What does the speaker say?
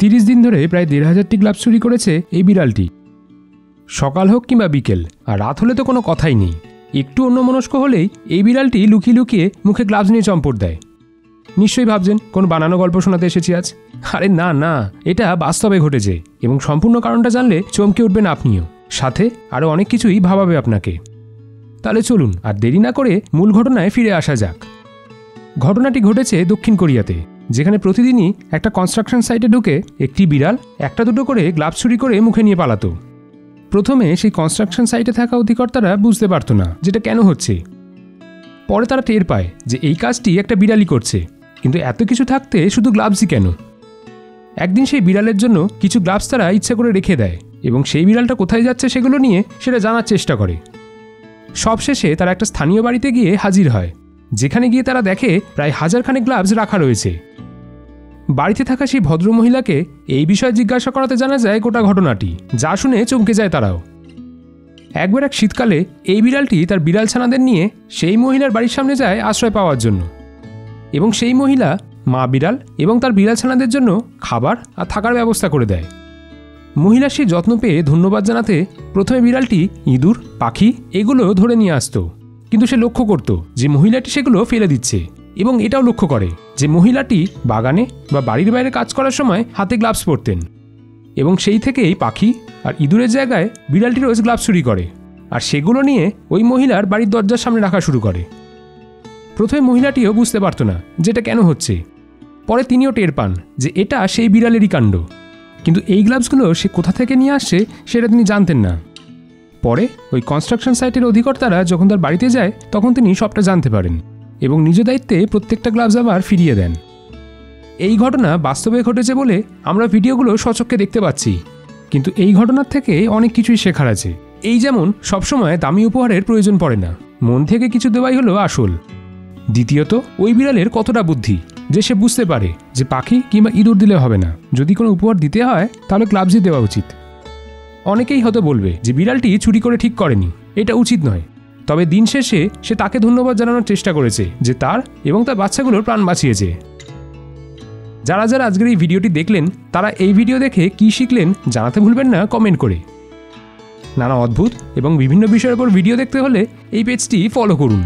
30 দিন ধরে প্রায় 1500টি গ্লাভস চুরি করেছে এই বিড়ালটি। সকাল হোক কিংবা বিকেল, আর রাত হলে তো কোনো কথাই নেই। একটু অন্যমনস্ক হলেই এই বিড়ালটি লুকিয়ে লুকিয়ে মুখে গ্লাভস নিয়ে চম্পট দেয়। নিশ্চয়ই ভাবছেন কোনো বানানো গল্প শোনাতে এসেছি আজ। আরে না না, এটা বাস্তবে ঘটেছে এবং সম্পূর্ণ কারণটা জানলে চমকে উঠবেন আপনিও, সাথে আরও অনেক কিছুই ভাবাবে আপনাকে। তাহলে চলুন আর দেরি না করে মূল ঘটনায় ফিরে আসা যাক। ঘটনাটি ঘটেছে দক্ষিণ কোরিয়াতে, যেখানে প্রতিদিনই একটা কনস্ট্রাকশন সাইটে ঢুকে একটি বিড়াল একটা দুটো করে গ্লাভস চুরি করে মুখে নিয়ে পালাতো। প্রথমে সেই কনস্ট্রাকশন সাইটে থাকা অধিকর্তারা বুঝতে পারত না যেটা কেন হচ্ছে। পরে তারা টের পায় যে এই কাজটি একটা বিড়ালই করছে, কিন্তু এত কিছু থাকতে শুধু গ্লাভসই কেন। একদিন সেই বিড়ালের জন্য কিছু গ্লাভস তারা ইচ্ছা করে রেখে দেয় এবং সেই বিড়ালটা কোথায় যাচ্ছে সেগুলো নিয়ে সেটা জানার চেষ্টা করে। সবশেষে তারা একটা স্থানীয় বাড়িতে গিয়ে হাজির হয়, যেখানে গিয়ে তারা দেখে প্রায় 1000 খানেক গ্লাভস রাখা রয়েছে। বাড়িতে থাকা সেই ভদ্রমহিলাকে এই বিষয়ে জিজ্ঞাসা করাতে জানা যায় গোটা ঘটনাটি, যা শুনে চমকে যায় তারাও। একবার এক শীতকালে এই বিড়ালটি তার বিড়াল ছানাদের নিয়ে সেই মহিলার বাড়ির সামনে যায় আশ্রয় পাওয়ার জন্য, এবং সেই মহিলা মা বিড়াল এবং তার বিড়াল ছানাদের জন্য খাবার আর থাকার ব্যবস্থা করে দেয়। মহিলা সেই যত্ন পেয়ে ধন্যবাদ জানাতে প্রথমে বিড়ালটি ইঁদুর, পাখি এগুলো ধরে নিয়ে আসতো, কিন্তু সে লক্ষ্য করত যে মহিলাটি সেগুলো ফেলে দিচ্ছে, এবং এটাও লক্ষ্য করে যে মহিলাটি বাগানে বা বাড়ির বাইরে কাজ করার সময় হাতে গ্লাভস পরতেন, এবং সেই থেকেই পাখি আর ইঁদুরের জায়গায় বিড়ালটি রোজ গ্লাভস চুরি করে আর সেগুলো নিয়ে ওই মহিলার বাড়ির দরজার সামনে রাখা শুরু করে। প্রথমে মহিলাটিও বুঝতে পারত না যেটা কেন হচ্ছে। পরে তিনিও টের পান যে এটা সেই বিড়ালেরই কাণ্ড, কিন্তু এই গ্লাভসগুলো সে কোথা থেকে নিয়ে আসছে সেটা তিনি জানতেন না। পরে ওই কনস্ট্রাকশন সাইটের অধিকর্তারা যখন তার বাড়িতে যায় তখন তিনি সবটা জানতে পারেন এবং নিজ দায়িত্বে প্রত্যেকটা গ্লাভস আবার ফিরিয়ে দেন। এই ঘটনা বাস্তবে ঘটেছে বলে আমরা ভিডিওগুলো সচক্ষে দেখতে পাচ্ছি, কিন্তু এই ঘটনার থেকে অনেক কিছুই শেখার আছে। এই যেমন সবসময় দামি উপহারের প্রয়োজন পড়ে না, মন থেকে কিছু দেওয়াই হলো আসল। দ্বিতীয়ত, ওই বিড়ালের কতটা বুদ্ধি যে সে বুঝতে পারে যে পাখি কিংবা ইঁদুর দিলে হবে না, যদি কোনো উপহার দিতে হয় তাহলে গ্লাভসই দেওয়া উচিত। অনেকেই হয়তো বলবে যে বিড়ালটি চুরি করে ঠিক করেনি, এটা উচিত নয়, তবে দিন শেষে সে তাকে ধন্যবাদ জানানোর চেষ্টা করেছে যে তার এবং তার বাচ্চাগুলোর প্রাণ বাঁচিয়েছে। যারা যারা আজকের এই ভিডিওটি দেখলেন তারা এই ভিডিও দেখে কী শিখলেন জানাতে ভুলবেন না কমেন্ট করে। নানা অদ্ভুত এবং বিভিন্ন বিষয়ের উপর ভিডিও দেখতে হলে এই পেজটি ফলো করুন।